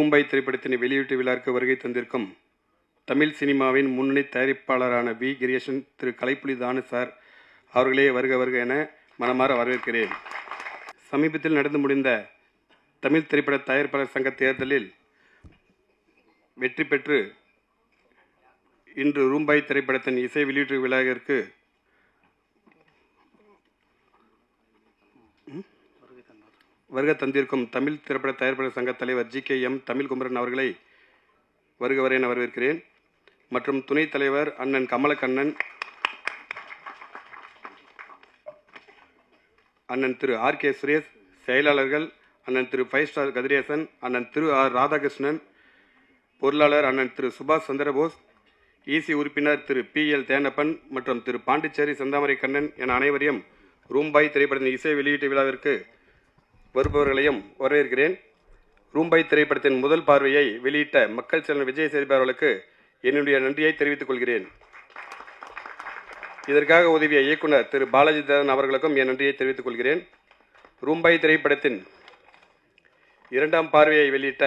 Room boy திரைப்படத்தினை வெளியீட்டு விழாவிற்கு வருகை தந்திருக்கும் தமிழ் சினிமாவின் முன்னணி தயாரிப்பாளரான we creation Thiru Kalaipuli Thanu sir அவர்களே வருக வருக என மனமாற வரவேற்கிறேன். சமீபத்தில் நடந்து முடிந்த தமிழ் திரைப்பட தயாரிப்பாளர் சங்க தேர்தலில் வெற்றி பெற்று இன்று ரூம்பாய் திரைப்படத்தின் இசை வெளியீட்டு விழாவிற்கு வருகை தந்திருக்கும் தமிழ் திரைப்பட தயாரிப்பாளர் சங்க தலைவர் GKM தமிழ் குமரன் அவர்களை வருக வரை என வரவேற்கிறேன். மற்றும் துணைத் தலைவர் அண்ணன் கமலக்கண்ணன், அண்ணன் திரு RK சுரேஷ், செயலாளர்கள் அண்ணன் திரு 5 ஸ்டார் கதிரேசன், அண்ணன் திரு R ராதாகிருஷ்ணன், பொருளாளர் அண்ணன் திரு சுபாஷ் சந்திரபோஸ், EC உறுப்பினர் திரு PL தேனப்பன் மற்றும் திரு பாண்டிச்சேரி செந்தாமரை கண்ணன் என அனைவரையும் ரூம்பாய் திரைப்படத்தின் இசை வெளியீட்டு விழாவிற்கு வருபவர்களையும் வரவேற்கிறேன். ரூம்பாய் திரைப்படத்தின் முதல் பார்வையை வெளியிட்ட மக்கள் செல்வன் விஜய் சேதுபதி அவர்களுக்கு என்னுடைய நன்றியை தெரிவித்துக் கொள்கிறேன். இதற்காக உதவிய இயக்குனர் திரு பாலாஜி தேவன் அவர்களுக்கும் என் நன்றியை தெரிவித்துக் கொள்கிறேன். ரூம்பாய் திரைப்படத்தின் இரண்டாம் பார்வையை வெளியிட்ட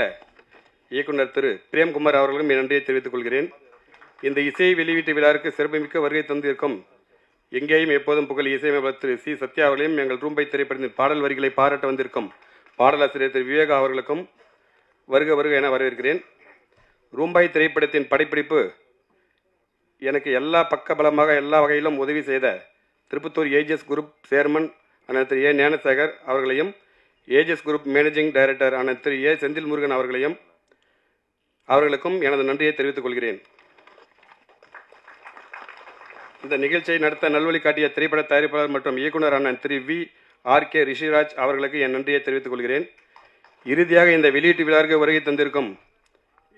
இயக்குனர் திரு பிரேம்குமார் அவர்களுக்கும் என் நன்றியை தெரிவித்துக் கொள்கிறேன். இந்த இசை வெளியீட்டு விழாவிற்கு சிறப்புமிக்க வருகை தந்திருக்கும் எங்கேயும் எப்போதும் புகழ் இசையமைப்பாளர் திரு C சத்யா அவர்களையும் எங்கள் ரூம்பாய் திரைப்படத்தின் பாடல் வரிகளை பாராட்ட வந்திருக்கும் பாடலாசிரியர் திரு விவேகா அவர்களுக்கும் வருக வருக என வரவேற்கிறேன். ரூம்பாய் திரைப்படத்தின் படப்பிடிப்பு எனக்கு எல்லா பக்கபலமாக எல்லா வகையிலும் உதவி செய்த திருப்பத்தூர் ஏஜஸ் குரூப் சேர்மன் அண்ணன் திரு A ஞானசேகர் அவர்களையும், ஏஜஸ் குரூப் மேனேஜிங் டைரக்டர் அண்ணன் திரு A செந்தில் முருகன் அவர்களுக்கும் எனது நன்றியை தெரிவித்துக் கொள்கிறேன். இந்த நிகழ்ச்சியை நடத்த நல்வழி காட்டிய திரைப்பட தயாரிப்பாளர் மற்றும் இயக்குனர் அண்ணன் திரு VRK ரிஷிராஜ் அவர்களுக்கு என் நன்றியை தெரிவித்துக் கொள்கிறேன். இறுதியாக இந்த வெளியீட்டு விழாவிற்கு வருகை தந்திருக்கும்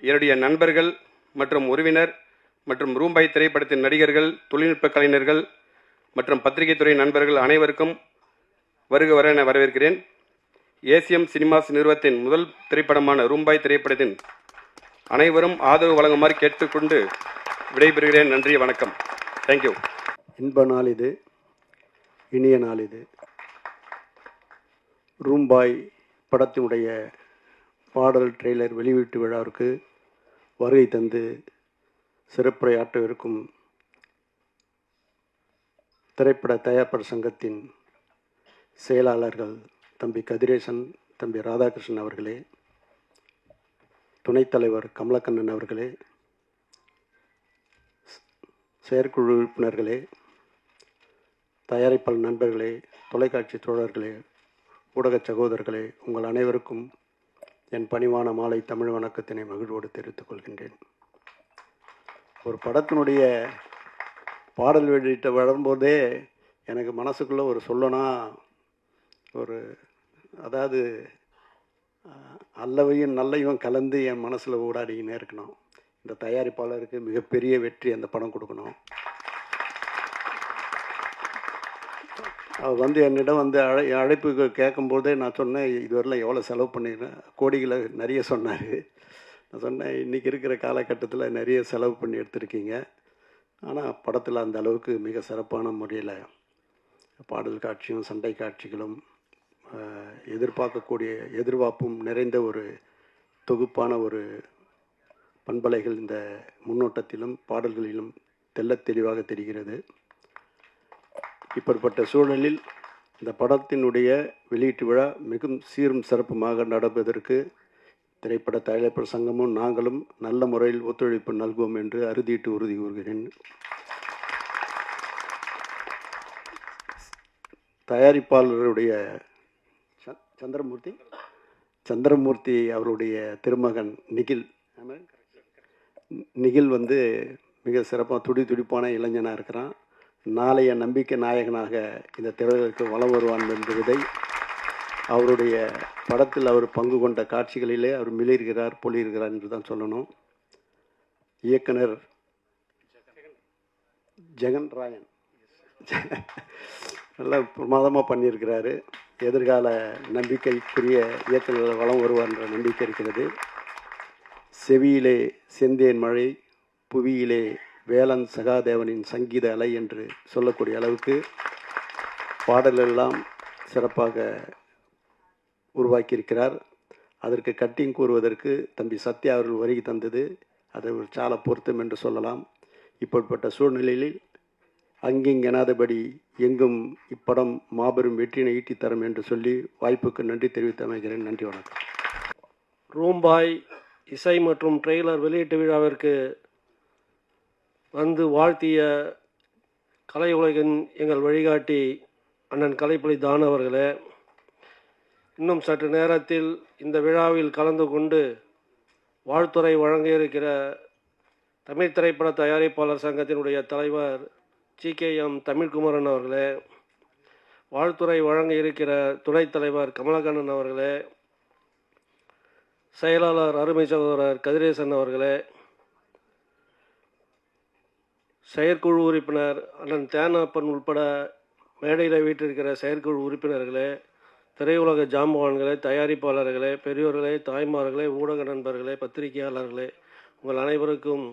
என்னுடைய நண்பர்கள் மற்றும் உறவினர் மற்றும் ரூம்பாய் திரைப்படத்தின் நடிகர்கள், தொழில்நுட்ப கலைஞர்கள் மற்றும் பத்திரிகை துறை நண்பர்கள் அனைவருக்கும் வருக வர என வரவேற்கிறேன். ACM சினிமாஸ் நிறுவனத்தின் முதல் திரைப்படமான ரூம்பாய் திரைப்படத்தின் அனைவரும் ஆதரவு வழங்குமாறு கேட்டுக்கொண்டு விடைபெறுகிறேன். நன்றி, வணக்கம். தேங்க்யூ. இன்ப நாள் இது, இனிய நாள் இது. ரூம்பாய் படத்தினுடைய பாடல் ட்ரெய்லர் வெளியீட்டு விழாவிற்கு வருகை தந்து சிறப்புரையாற்றவிருக்கும் திரைப்பட தயாரிப்பாளர் சங்கத்தின் செயலாளர்கள் தம்பி கதிரேசன், தம்பி ராதாகிருஷ்ணன் அவர்களே, துணைத் தலைவர் கமலக்கண்ணன் அவர்களே, செயற்குழு உறுப்பினர்களே, தயாரிப்பாளர் நண்பர்களே, தொலைக்காட்சி தோழர்களே, ஊடக சகோதரர்களே, உங்கள் அனைவருக்கும் என் பணிவான மாலை தமிழ் வணக்கத்தினை மகிழ்வோடு தெரிவித்துக் கொள்கின்றேன். ஒரு படத்தினுடைய பாடல் வெளியிட்ட வரும்போதே எனக்கு மனசுக்குள்ளே ஒரு சொல்லனா அதாவது அல்லவையும் நல்லையும் கலந்து என் மனசில் ஊடாடிக்கினே இருக்கணும். இந்த தயாரிப்பாளருக்கு மிகப்பெரிய வெற்றி அந்த படம் கொடுக்கணும். அவர் என்னிடம் அழைப்பு கேட்கும்போதே நான் சொன்னேன், இதுவரையிலும் எவ்வளோ செலவு பண்ணிடுறேன், கோடிகளை நிறைய சொன்னார். நான் சொன்னேன், இன்றைக்கி இருக்கிற காலகட்டத்தில் நிறைய செலவு பண்ணி எடுத்திருக்கீங்க, ஆனால் படத்தில் அந்த அளவுக்கு மிக சிறப்பான முறையில் பாடல் காட்சியும் சண்டை காட்சிகளும் எதிர்பார்ப்பும் நிறைந்த ஒரு தொகுப்பான ஒரு பண்பலைகள் இந்த முன்னோட்டத்திலும் பாடல்களிலும் தெள்ளத் தெளிவாக தெரிகிறது. இப்படிப்பட்ட சூழலில் இந்த படத்தினுடைய வெளியீட்டு விழா மிகவும் சீரும் சிறப்புமாக நடப்பதற்கு திரைப்பட தயாரிப்பாளர் சங்கமும் நாங்களும் நல்ல முறையில் ஒத்துழைப்பு நல்குவோம் என்று அறுதியிட்டு உறுதி கூறுகிறேன். தயாரிப்பாளருடைய சந்திரமூர்த்தி அவருடைய திருமகன் நிகில் மிக சிறப்பாக துடிப்பான இளைஞனாக இருக்கிறான். நாளைய நம்பிக்கை நாயகனாக இந்த திரையுலகிற்கு வலம் வருவான் என்பதை அவருடைய படத்தில் அவர் பங்கு கொண்ட காட்சிகளிலே அவர் மிளிர்கிறார், பொழிகிறார் என்று தான் சொல்லணும். இயக்குனர் ஜெகன் ராயன் நல்லா பிரமாதமாக பண்ணியிருக்கிறாரு. எதிர்கால நம்பிக்கைக்குரிய இயக்குனர் வளம் வருவார் என்ற நம்பிக்கை இருக்கிறது. செவியிலே செந்தேன் மழை, புவியிலே வேலன் சகாதேவனின் சங்கீத அலை என்று சொல்லக்கூடிய அளவுக்கு பாடலெல்லாம் சிறப்பாக உருவாக்கியிருக்கிறார். அதற்கு கட்டிங் கூறுவதற்கு தம்பி சத்யா அவர்கள் வருகை தந்தது அது ஒரு சால பொருத்தம் என்று சொல்லலாம். இப்படிப்பட்ட சூழ்நிலையில் அங்கிங்கெனாதபடி எங்கும் இப்படம் மாபெரும் வெற்றியினை ஈட்டி தரும் என்று சொல்லி வாய்ப்புக்கு நன்றி தெரிவித்து அமைகிறேன். நன்றி, வணக்கம். ரூம்பாய் இசை மற்றும் ட்ரெய்லர் வெளியீட்டு விழாவிற்கு வந்து வாழ்த்திய கலை உலகின் எங்கள் வழிகாட்டி அண்ணன் கலைப்புலி தான் அவர்களே, இன்னும் சற்று நேரத்தில் இந்த விழாவில் கலந்து கொண்டு வாழ்த்துறை வழங்க இருக்கிற தமிழ் திரைப்பட தயாரிப்பாளர் சங்கத்தினுடைய தலைவர் GKM தமிழ்குமரன் அவர்களே, வாழ்த்துறை வழங்க இருக்கிற துணைத் தலைவர் கமலக்கண்ணன் அவர்களே, செயலாளர் அருமை சகோதரர் கதிரேசன் அவர்களே, செயற்குழு உறுப்பினர் அண்ணன் தேனப்பன் உட்பட மேடையில் வீட்டிருக்கிற செயற்குழு உறுப்பினர்களே, திரையுலக ஜாம்பவான்களே, தயாரிப்பாளர்களே, பெரியோர்களே, தாய்மார்களே, ஊடக நண்பர்களே, பத்திரிகையாளர்களே, உங்கள் அனைவருக்கும்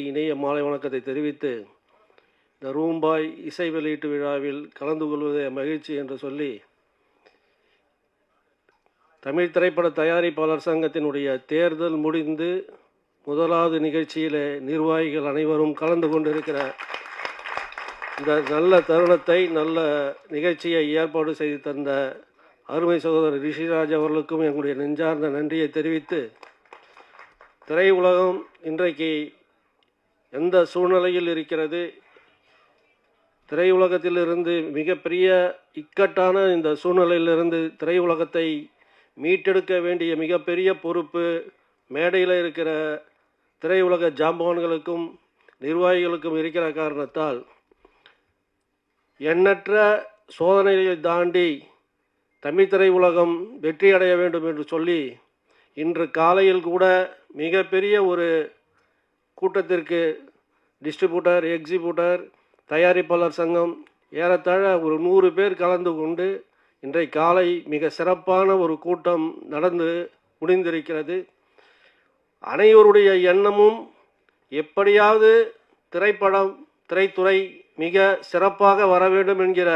இணைய மாலை வணக்கத்தை தெரிவித்து இந்த ரூம்பாய் இசை வெளியீட்டு விழாவில் கலந்து கொள்வதே மகிழ்ச்சி என்று சொல்லி தமிழ் திரைப்பட தயாரிப்பாளர் சங்கத்தினுடைய தேர்தல் முடிந்து முதலாவது நிகழ்ச்சியிலே நிர்வாகிகள் அனைவரும் கலந்து கொண்டிருக்கிற இந்த நல்ல தருணத்தை, நல்ல நிகழ்ச்சியை ஏற்பாடு செய்து தந்த அருமை சகோதரர் ரிஷிராஜ் அவர்களுக்கும் எங்களுடைய நெஞ்சார்ந்த நன்றியை தெரிவித்து, திரையுலகம் இன்றைக்கு எந்த சூழ்நிலையில் இருக்கிறது, திரையுலகத்திலிருந்து மிகப்பெரிய இக்கட்டான இந்த சூழ்நிலையிலிருந்து திரையுலகத்தை மீட்டெடுக்க வேண்டிய மிகப்பெரிய பொறுப்பு மேடையில் இருக்கிற திரையுலக ஜாம்பவான்களுக்கும் நிர்வாகிகளுக்கும் இருக்கிற காரணத்தால் எண்ணற்ற சோதனைகளை தாண்டி தமிழ் திரையுலகம் வெற்றி அடைய வேண்டும் என்று சொல்லி இன்று காலையில் கூட மிகப்பெரிய ஒரு கூட்டத்திற்கு டிஸ்ட்ரிபியூட்டர், எக்ஸிபியூட்டர், தயாரிப்பாளர் சங்கம் ஏறத்தாழ ஒரு 100 பேர் கலந்து கொண்டு இன்றை காலை மிக சிறப்பான ஒரு கூட்டம் நடந்து முடிந்திருக்கிறது. அனைவருடைய எண்ணமும் எப்படியாவது திரைத்துறை மிக சிறப்பாக வர வேண்டும் என்கிற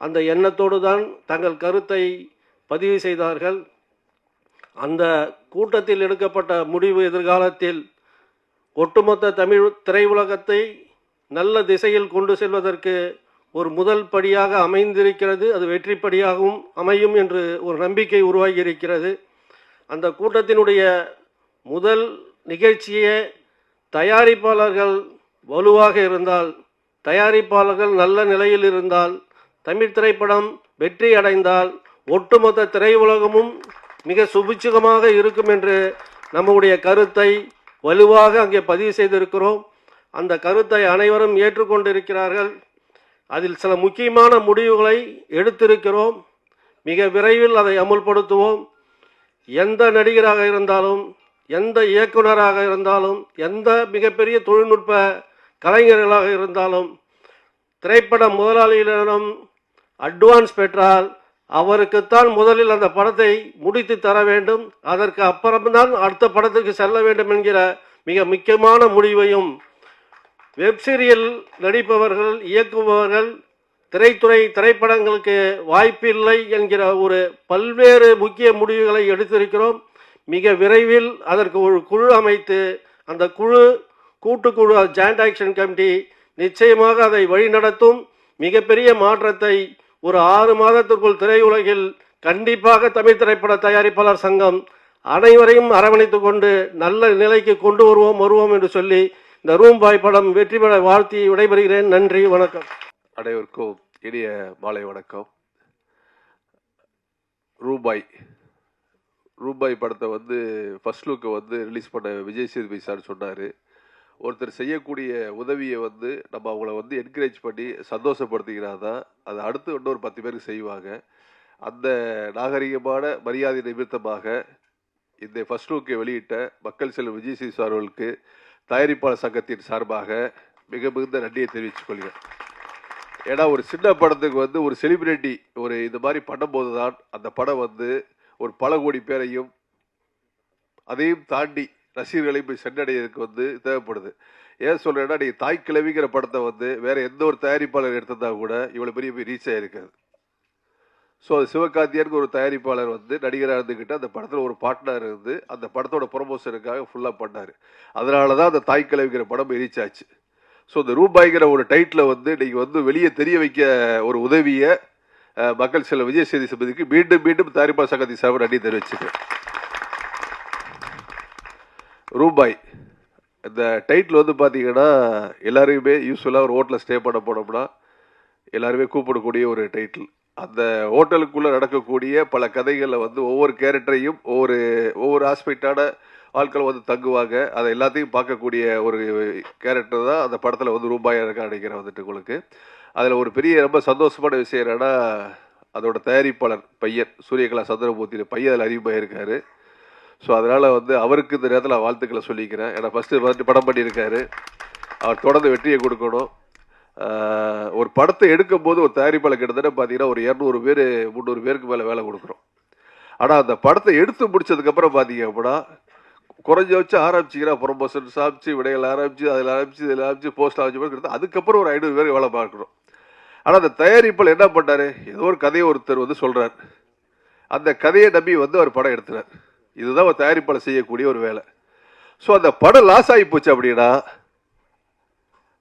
அந்த எண்ணத்தோடு தான் தங்கள் கருத்தை பதிவு செய்தார்கள். அந்த கூட்டத்தில் எடுக்கப்பட்ட முடிவு எதிர்காலத்தில் ஒட்டுமொத்த தமிழ் திரையுலகத்தை நல்ல திசையில் கொண்டு செல்வதற்கு ஒரு முதல் படியாக அமைந்திருக்கிறது. அது வெற்றிப்படியாகவும் அமையும் என்று ஒரு நம்பிக்கை உருவாகி இருக்கிறது. அந்த கூட்டத்தினுடைய முதல் நிகழ்ச்சியே தயாரிப்பாளர்கள் வலுவாக இருந்தால், தயாரிப்பாளர்கள் நல்ல நிலையில் இருந்தால், தமிழ் திரைப்படம் வெற்றி அடைந்தால் ஒட்டுமொத்த திரையுலகமும் மிக சுபிட்சமாக இருக்கும் என்று நம்முடைய கருத்தை வலுவாக அங்கே பதிவு செய்திருக்கிறோம். அந்த கருத்தை அனைவரும் ஏற்றுக்கொண்டிருக்கிறார்கள். அதில் சில முக்கியமான முடிவுகளை எடுத்திருக்கிறோம். மிக விரைவில் அதை அமுல்படுத்துவோம். எந்த நடிகராக இருந்தாலும், எந்த இயக்குனராக இருந்தாலும், எந்த மிகப்பெரிய தொழில்நுட்ப கலைஞர்களாக இருந்தாலும் திரைப்பட முதலாளியிடம் அட்வான்ஸ் பெற்றால் அவருக்குத்தான் முதலில் அந்த படத்தை முடித்து தர வேண்டும். அதற்கு அப்புறம்தான் அடுத்த படத்துக்கு செல்ல வேண்டும் என்கிற மிக முக்கியமான முடிவையும், வெப்சீரியல் நடிப்பவர்கள், இயக்குபவர்கள் திரைப்படங்களுக்கு வாய்ப்பில்லை என்கிற ஒரு பல்வேறு முக்கிய முடிவுகளை எடுத்திருக்கிறோம். மிக விரைவில் அதற்கு ஒரு குழு அமைத்து அந்த கூட்டுக்குழு ஜாயிண்ட் ஆக்ஷன் கமிட்டி நிச்சயமாக அதை வழிநடத்தும். மிகப்பெரிய மாற்றத்தை ஒரு 6 மாதத்திற்குள் திரையுலகில் கண்டிப்பாக தமிழ் திரைப்பட தயாரிப்பாளர் சங்கம் அனைவரையும் அரவணைத்துக் கொண்டு நல்ல நிலைக்கு கொண்டு வருவோம் என்று சொல்லி இந்த ரூம்பாய் படம் வெற்றி பெற வாழ்த்தி விடைபெறுகிறேன். நன்றி, வணக்கம். அனைவருக்கும் இனிய மாலை வணக்கம். ரூபாய் படத்தை ஃபர்ஸ்ட் லுக்கை ரிலீஸ் பண்ண விஜய் சேதுபதி சார் சொன்னார். ஒருத்தர் செய்யக்கூடிய உதவியை நம்ம அவங்கள என்கரேஜ் பண்ணி சந்தோஷப்படுத்திக்கிறாதான் அது அடுத்து இன்னொரு 10 பேருக்கு செய்வாங்க. அந்த நாகரிகமான மரியாதை நிமித்தமாக இந்த ஃபர்ஸ்ட் லுக்கை வெளியிட்ட மக்கள் செல்வம் விஜய் சேதுபதி சார் அவர்களுக்கு தயாரிப்பாளர் சங்கத்தின் சார்பாக மிக மிகுந்த நன்றியை தெரிவித்துக் கொள்கிறேன். ஏன்னா ஒரு சின்ன படத்துக்கு ஒரு செலிபிரிட்டி இந்த மாதிரி பண்ணும்போது தான் அந்த படம் ஒரு பல கோடி பேரையும் அதையும் தாண்டி ரசிகர்களையும் போய் சென்றடைவதற்கு தேவைப்படுது. ஏன் சொல்றேன்னா, நீங்க தாய் கிழவிங்கிற படத்தை வேற எந்த ஒரு தயாரிப்பாளர் எடுத்திருந்தா கூட இவ்வளவு பெரிய ரீச் ஆயிருக்காது. ஸோ அது சிவகார்த்தியனுக்கு ஒரு தயாரிப்பாளர் வந்து நடிகராக இருந்துக்கிட்டு அந்த படத்தில் ஒரு பார்ட்னர் இருந்து அந்த படத்தோட ப்ரொமோஷனுக்காக ஃபுல்லாக பண்ணார். அதனால தான் அந்த தாய் கிழவிங்கிற படம் ரீச் ஆச்சு. ஸோ இந்த ரூபாய்ங்கிற ஒரு டைட்டில் வந்து நீங்கள் வந்து வெளியே தெரிய வைக்க ஒரு உதவியை மக்கள் சில விஜய் சேதுபதிக்கு மீண்டும் மீண்டும் தயாரிப்பாளர் சங்கத்தின் சார்பாக நன்றி தெரிவிச்சுக்கிறேன். ரூபாய் இந்த டைட்டில் வந்து பார்த்தீங்கன்னா எல்லாருமே யூஸ்வலாக ஒரு ஹோட்டலில் ஸ்டே பண்ண போனோம்னா எல்லாருமே கூப்பிடக்கூடிய ஒரு டைட்டில். அந்த ஹோட்டலுக்குள்ளே நடக்கக்கூடிய பல கதைகளில் வந்து ஒவ்வொரு கேரக்டரையும் ஒவ்வொரு ஆஸ்பெக்டான ஆட்கள் வந்து தங்குவாங்க. அதை எல்லாத்தையும் பார்க்கக்கூடிய ஒரு கேரக்டர் தான் அந்த படத்தில் வந்து ரூபாயாக இருக்க நினைக்கிறேன் வந்துட்டு உங்களுக்கு. அதில் ஒரு பெரிய ரொம்ப சந்தோஷமான விஷயம் என்னென்னா அதோட தயாரிப்பாளர் பையன் சூரியகலா சந்திரமூர்த்தி பையன் அதில் அறிமுகமாக இருக்கார். ஸோ அதனால் வந்து அவருக்கு இந்த நேரத்தில் வாழ்த்துக்களை சொல்லிக்கிறேன். ஏன்னா ஃபஸ்ட்டு படம் பண்ணியிருக்காரு. அவர் தொடர்ந்து வெற்றியை கொடுக்கணும். ஒரு படத்தை எடுக்கும்போது ஒரு தயாரிப்பாளர் கிட்டத்தட்ட பார்த்தீங்கன்னா ஒரு 200 பேர் 300 பேருக்கு மேலே வேலை கொடுக்குறோம். ஆனால் அந்த படத்தை எடுத்து முடிச்சதுக்கப்புறம் பார்த்தீங்க அப்படின்னா குறைஞ்சபட்சம் ஆரம்பிச்சிங்கன்னா ப்ரொமோஷன்ஸ் ஆரம்பிச்சு விடைகள் ஆரம்பிச்சு அதில் ஆரம்பிச்சு இதில் ஆரம்பிச்சு போஸ்ட் ஆரம்பிச்சு அதுக்கப்புறம் ஒரு 500 பேர் வேலை பார்க்கணும். ஆனால் அந்த தயாரிப்பாளர் என்ன பண்ணார், ஏதோ ஒரு கதையை ஒருத்தர் வந்து சொல்கிறார், அந்த கதையை நம்பி வந்து அவர் படம் எடுத்துறார். இதுதான் ஒரு தயாரிப்பாளர் செய்யக்கூடிய ஒரு வேலை. ஸோ அந்த படம் லாஸ் ஆகி போச்சு அப்படின்னா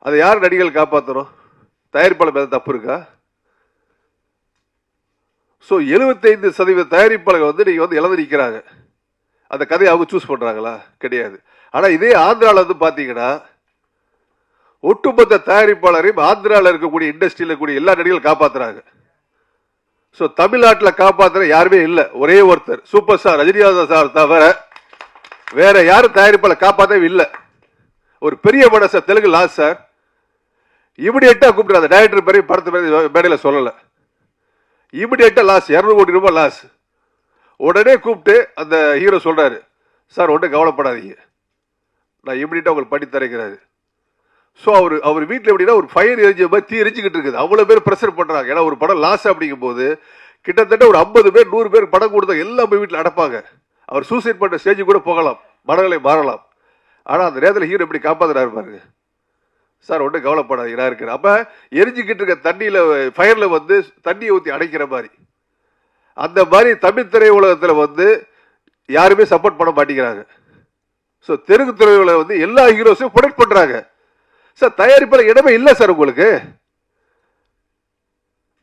அதை யார் நடிகர்கள் காப்பாற்றணும்? தயாரிப்பாளர் மேலே தப்பு இருக்கா? ஸோ 75% தயாரிப்பாளர்கள் வந்து நீங்கள் வந்து இழந்து நிற்கிறாங்க. அந்த கதையை அவங்க சூஸ் பண்ணுறாங்களா? கிடையாது. ஆனால் இதே ஆந்திராவில் வந்து பார்த்தீங்கன்னா ஒட்டுமொத்த தயாரிப்பாளரையும் ஆந்திராவில் இருக்கக்கூடிய இண்டஸ்ட்ரியில் இருக்கக்கூடிய எல்லா நடிகர்களும் காப்பாற்றுறாங்க. ஸோ தமிழ்நாட்டில் காப்பாற்றுற யாருமே இல்லை. ஒரே ஒருத்தர் சூப்பர் ஸ்டார் ரஜினிகாந்த் சார் தவிர வேற யாரும் தயாரிப்பாளர் காப்பாற்றவே இல்லை. ஒரு பெரிய படம் சார், தெலுங்கு லாஸ் சார், இமிடியேட்டா கூப்பிட்டு டைரக்டர் பேரையும் படத்து மேடையில் சொல்லலை. இமிடியேட்டா லாஸ், 200 கோடி ரூபாய் லாஸ். உடனே கூப்பிட்டு அந்த ஹீரோ சொல்றாரு, சார் ஒன்றும் கவலைப்படாதீங்க, நான் இமிடியேட்டா உங்களுக்கு பண்ணி தரேங்கிறாரு. ஸோ அவர் வீட்டில் எப்படின்னா ஒரு ஃபயர் எரிஞ்ச மாதிரி தீ எரிஞ்சுக்கிட்டு இருக்குது. அவ்வளோ பேர் ப்ரெஷர் பண்ணுறாங்க. ஏன்னா ஒரு படம் லாஸ் அப்படிங்கும் போது கிட்டத்தட்ட ஒரு 50 பேர் 100 பேர் படம் கொடுத்தா எல்லாம் போய் வீட்டில் அடப்பாங்க. அவர் சூசைட் பண்ண ஸ்டேஜ் கூட போகலாம், மனநிலை மாறலாம். ஆனால் அந்த நேரத்தில் ஹீரோ எப்படி காப்பாற்றுறாரு பாருங்க. சார் ஒன்றும் கவலைப்படாதீங்க நான் இருக்கிறேன். அப்போ எரிஞ்சுக்கிட்டு இருக்க தண்ணியில் ஃபயரில் வந்து தண்ணியை ஊற்றி அடைக்கிற மாதிரி, அந்த மாதிரி தமிழ் திரையுலகத்தில் வந்து யாருமே சப்போர்ட் பண்ண மாட்டேங்கிறாங்க. ஸோ தெலுங்கு திரையுலகம் வந்து எல்லா ஹீரோஸையும் ப்ரொடெக்ட் பண்ணுறாங்க. சார் தயாரிப்பில் இடமே இல்லை சார் உங்களுக்கு.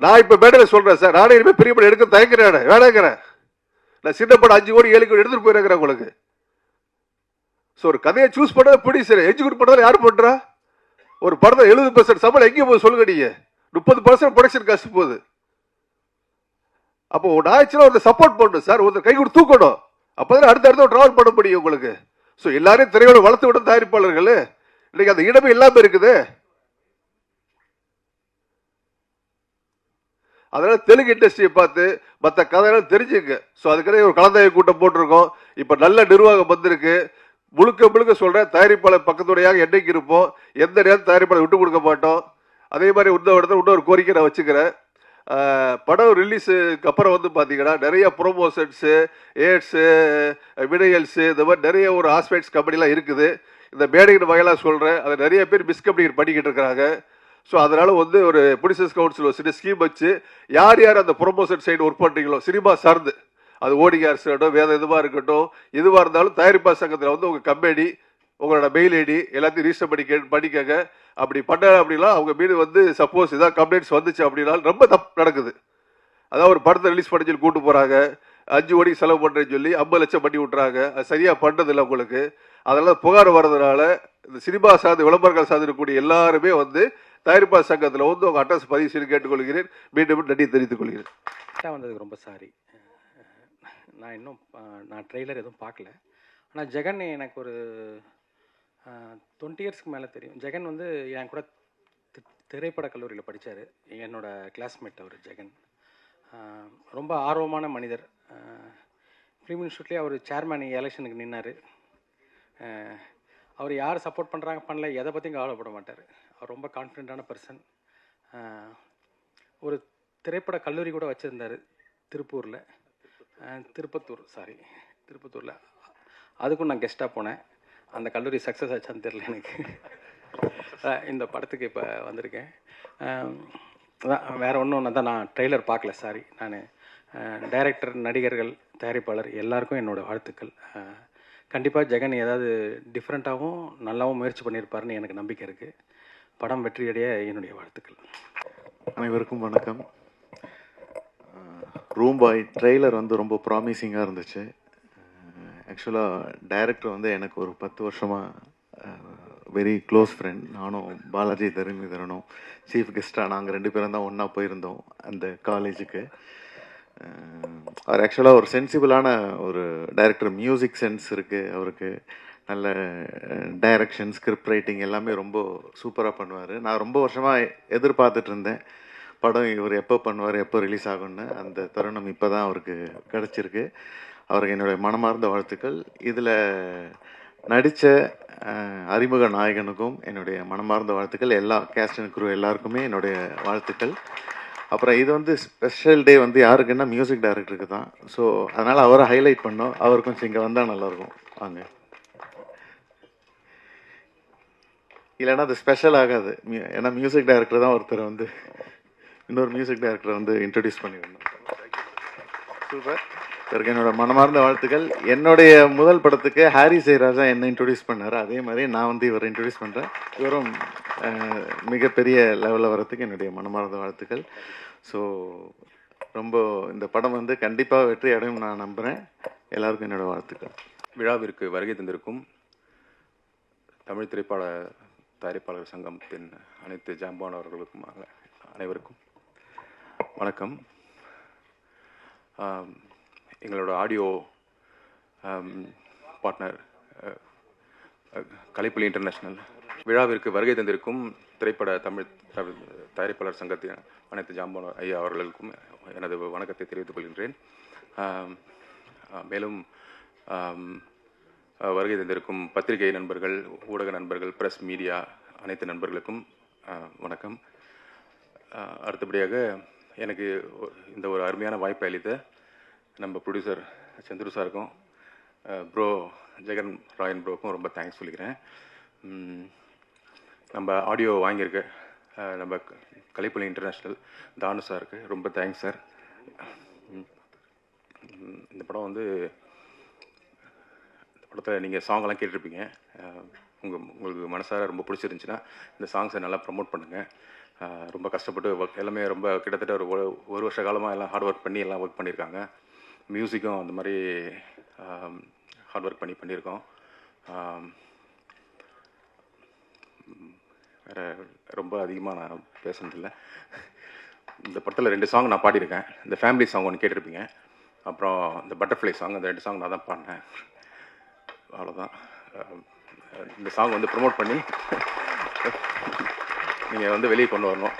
நான் இப்போ மேடையில் சொல்கிறேன் சார், நானே இனிமேல் பெரிய படம் எடுக்க தயங்குறேன், வேணாங்கிறேன். நான் சின்ன படம் 5 கோடி 7 கோடி எடுத்துகிட்டு போயிருக்கிறேன் உங்களுக்கு. ஸோ ஒரு கதையை சூஸ் பண்ண பிடி சார், எக்ஸிக்யூட் பண்ணதான் யார் பண்ணுறா? ஒரு படத்தை 70% சம்பளம் எங்கே போகுது சொல்லுங்க நீங்க? 30% ப்ரொடக்ஷன் காஸ்ட் போகுது. அப்போ ஒரு ஆச்சுன்னா ஒருத்தர் சப்போர்ட் பண்ணணும் சார், ஒருத்தர் கை கொடுத்து தூக்கணும். அப்போதான் அடுத்த டிராவல் பண்ண முடியும் உங்களுக்கு. ஸோ எல்லாரையும் திரையோட வளர்த்து விடும் தயாரிப்பாளர்கள். இன்னைக்கு அந்த இடமே இல்லாம இருக்குது. அதனால தெலுங்கு இண்டஸ்ட்ரியை பார்த்து மற்ற கதையெல்லாம் தெரிஞ்சுங்க. ஸோ அதுக்கே ஒரு கலந்தாய்வு கூட்டம் போட்டிருக்கோம். இப்போ நல்ல நிர்வாகம் வந்திருக்கு. முழுக்க சொல்றேன், தயாரிப்பாளர் பக்கத்துடையாக என்னைக்கு இருப்போம், எந்த நேரம் தயாரிப்பாளர் விட்டு கொடுக்க மாட்டோம். அதே மாதிரி இன்னொரு கோரிக்கை நான் வச்சுக்கிறேன். படம் ரிலீஸுக்கு அப்புறம் வந்து பார்த்தீங்கன்னா நிறைய ப்ரொமோஷன்ஸு, ஏட்ஸு, விடையல்ஸு, இந்த மாதிரி நிறைய ஒரு ஆஸ்பெக்ட்ஸ் கம்பெனிலாம் இருக்குது. இந்த மேடையின் வகையெல்லாம் சொல்கிறேன், அதை நிறைய பேர் மிஸ்கம்யூனிகேட் பண்ணிக்கிட்டு இருக்கிறாங்க. ஸோ அதனால் வந்து ஒரு ப்ரொடியூசர்ஸ் கவுன்சில் ஒரு சின்ன ஸ்கீம் வச்சு யார் அந்த ப்ரொமோஷன் சைடு ஒர்க் பண்ணுறீங்களோ சினிமா சார்ந்து, அது ஓடிகார்ஸ் இருக்கட்டும், வேறு எதுவாக இருக்கட்டும், எதுவாக இருந்தாலும் தயாரிப்பாளர் சங்கத்தில் வந்து உங்கள் கம்பெனி உங்களோட மெயில் ஐடி எல்லாத்தையும் ரிஜிஸ்டர் பண்ணிக்கங்க. அப்படி பண்ண அப்படின்னா அவங்க மீது வந்து சப்போஸ் ஏதாவது கம்ப்ளைண்ட்ஸ் வந்துச்சு அப்படின்னா ரொம்ப தப்பு நடக்குது. அதாவது ஒரு படத்தை ரிலீஸ் பண்ணி சொல்லி கூட்டு போகிறாங்க, 5 கோடி செலவு பண்ணுறேன்னு சொல்லி 50 லட்சம் பண்ணி விட்றாங்க. அது சரியாக பண்ணுறதில்லை உங்களுக்கு. அதெல்லாம் புகார் வர்றதுனால இந்த சினிமா சார்ந்து விளம்பரங்கள் சார்ந்து இருக்கக்கூடிய எல்லாருமே வந்து தயாரிப்பாளர் சங்கத்தில் வந்து உங்கள் அட்ரஸ் பதிவு செய்து கேட்டுக்கொள்கிறேன். மீண்டும் நன்றி தெரிவித்துக் கொள்கிறேன். வந்ததுக்கு ரொம்ப சாரி. நான் ட்ரெய்லர் எதுவும் பார்க்கல. ஆனால் ஜெகன் எனக்கு ஒரு 20 இயர்ஸ்க்கு மேலே தெரியும். ஜெகன் வந்து என் கூட திரைப்பட கல்லூரியில் படித்தார். என்னோட கிளாஸ்மேட் அவர் ஜெகன். ரொம்ப ஆர்வமான மனிதர். ஃபிலிம் இன்ஸ்டியூட்லேயே அவர் சேர்மேன் எலெக்ஷனுக்கு நின்னார். அவர் யார் சப்போர்ட் பண்ணுறாங்க பண்ணல எதை பற்றியும் கவலைப்பட மாட்டார். அவர் ரொம்ப கான்ஃபிடென்ட்டான பர்சன். ஒரு திரைப்பட கல்லூரி கூட வச்சுருந்தார் திருப்பத்தூரில். அதுக்கும் நான் கெஸ்ட்டாக போனேன். அந்த கல்லூரி சக்ஸஸ் ஆச்சான்னு தெரியல எனக்கு. இந்த படத்துக்கு இப்போ வந்திருக்கேன். அதான் வேறு ஒன்றும் தான் நான் ட்ரெய்லர் பார்க்கல, சாரி. நான் டைரக்டர், நடிகர்கள், தயாரிப்பாளர் எல்லாருக்கும் என்னோடய வாழ்த்துக்கள். கண்டிப்பாக ஜெகன் ஏதாவது டிஃப்ரெண்ட்டாகவும் நல்லாவும் முயற்சி பண்ணியிருப்பாருன்னு எனக்கு நம்பிக்கை இருக்குது. படம் வெற்றியடைய என்னுடைய வாழ்த்துக்கள். அனைவருக்கும் வணக்கம். ரூம் பாய் ட்ரெய்லர் வந்து ரொம்ப ப்ராமிசிங்காக இருந்துச்சு. ஆக்சுவலாக டைரக்டர் வந்து எனக்கு ஒரு 10 வருஷமாக வெரி க்ளோஸ் ஃப்ரெண்ட். நானும் பாலாஜி தரணும் சீஃப் கெஸ்ட்டாக நாங்கள் 2 பேரும் தான் ஒன்றா போயிருந்தோம் அந்த காலேஜுக்கு. அவர் ஆக்சுவலாக ஒரு சென்சிபிளான ஒரு டைரக்டர். மியூசிக் சென்ஸ் இருக்குது அவருக்கு, நல்ல டைரக்ஷன், ஸ்கிரிப்ட் ரைட்டிங் எல்லாமே ரொம்ப சூப்பராக பண்ணுவார். நான் ரொம்ப வருஷமாக எதிர்பார்த்துட்டு இருந்தேன் படம் இவர் எப்போ பண்ணுவார், எப்போ ரிலீஸ் ஆகும்னு. அந்த தருணம் இப்போ தான் அவருக்கு கிடச்சிருக்கு. அவருக்கு என்னுடைய மனமார்ந்த வாழ்த்துக்கள். இதில் நடித்த அறிமுக நாயகனுக்கும் என்னுடைய மனமார்ந்த வாழ்த்துக்கள். எல்லா கேஸ்ட் அண்ட் குரூ எல்லாருக்குமே என்னுடைய வாழ்த்துக்கள். அப்புறம் இது வந்து ஸ்பெஷல் டே வந்து யாருக்குன்னா மியூசிக் டைரக்டருக்கு தான். ஸோ அதனால் அவரை ஹைலைட் பண்ணோம். அவர் கொஞ்சம் இங்கே வந்தால் நல்லாயிருக்கும். வாங்க, இல்லைன்னா அது ஸ்பெஷல் ஆகாது. ஏன்னா மியூசிக் டைரக்டர் தான் ஒருத்தர் வந்து இன்னொரு மியூசிக் டைரக்டரை வந்து இன்ட்ரடியூஸ் பண்ணியிருந்தோம். சூப்பர். இதற்கு என்னோட மனமார்ந்த வாழ்த்துக்கள். என்னுடைய முதல் படத்துக்கு ஹாரி ஜெயராஜா என்ன இன்ட்ரடியூஸ் பண்ணார், அதே மாதிரி நான் வந்து இவரை இன்ட்ரடியூஸ் பண்ணுறேன். இவரும் மிகப்பெரிய லெவலில் வரத்துக்கு என்னுடைய மனமார்ந்த வாழ்த்துக்கள். ஸோ ரொம்ப இந்த படம் வந்து கண்டிப்பாக வெற்றி அடையும் நான் நம்புகிறேன். எல்லாருக்கும் என்னோட வாழ்த்துக்கள். விழாவிற்கு வருகை தந்திருக்கும் தமிழ் திரைப்பட தயாரிப்பாளர் சங்கத்தின் அனைத்து ஜாம்பானவர்களுக்கும் அனைவருக்கும் வணக்கம். எங்களோட ஆடியோ பார்ட்னர் கலைப்புலி இன்டர்நேஷ்னல் விழாவிற்கு வருகை தந்திருக்கும் திரைப்பட தமிழ் தயாரிப்பாளர் சங்கத்தின் அனைத்து ஜாம்பான ஐயா அவர்களுக்கும் எனது வணக்கத்தை தெரிவித்துக் கொள்கின்றேன். மேலும் வருகை தந்திருக்கும் பத்திரிகை நண்பர்கள், ஊடக நண்பர்கள், பிரஸ் மீடியா அனைத்து நண்பர்களுக்கும் வணக்கம். அடுத்தபடியாக எனக்கு இந்த ஒரு அருமையான வாய்ப்பை அளித்த நம்ம ப்ரொடியூசர் சந்துரு சாருக்கும் ப்ரோ ஜெகன் ராயன் ப்ரோக்கும் ரொம்ப தேங்க்ஸ் சொல்லிக்கிறேன். நம்ம ஆடியோ வாங்கியிருக்க நம்ம கலைப்புலி இன்டர்நேஷ்னல் தானு சாருக்கு ரொம்ப தேங்க்ஸ் சார். இந்த படம் வந்து இந்த படத்தில் நீங்கள் சாங்கெல்லாம் கேட்டிருப்பீங்க. உங்களுக்கு மனசார ரொம்ப பிடிச்சிருந்துச்சுன்னா இந்த சாங்ஸை நல்லா ப்ரமோட் பண்ணுங்கள். ரொம்ப கஷ்டப்பட்டு ஒர்க் எல்லாமே ரொம்ப கிட்டத்தட்ட ஒரு வருஷ காலமாக எல்லாம் ஹார்ட் ஒர்க் பண்ணி எல்லாம் ஒர்க் பண்ணியிருக்காங்க. மியூசிக்கும் அந்த மாதிரி ஹார்ட் ஒர்க் பண்ணியிருக்கோம். வேறு ரொம்ப அதிகமாக நான் பேசுனதில்லை. இந்த படத்தில் 2 சாங் நான் பாடியிருக்கேன். இந்த ஃபேமிலி சாங் ஒன்று கேட்டிருப்பீங்க, அப்புறம் இந்த பட்டர்ஃப்ளை சாங், அந்த 2 சாங் நான் தான் பாடினேன். அவ்வளோதான். இந்த சாங் வந்து ப்ரமோட் பண்ணி நீங்கள் வந்து வெளியே கொண்டு வரணும்.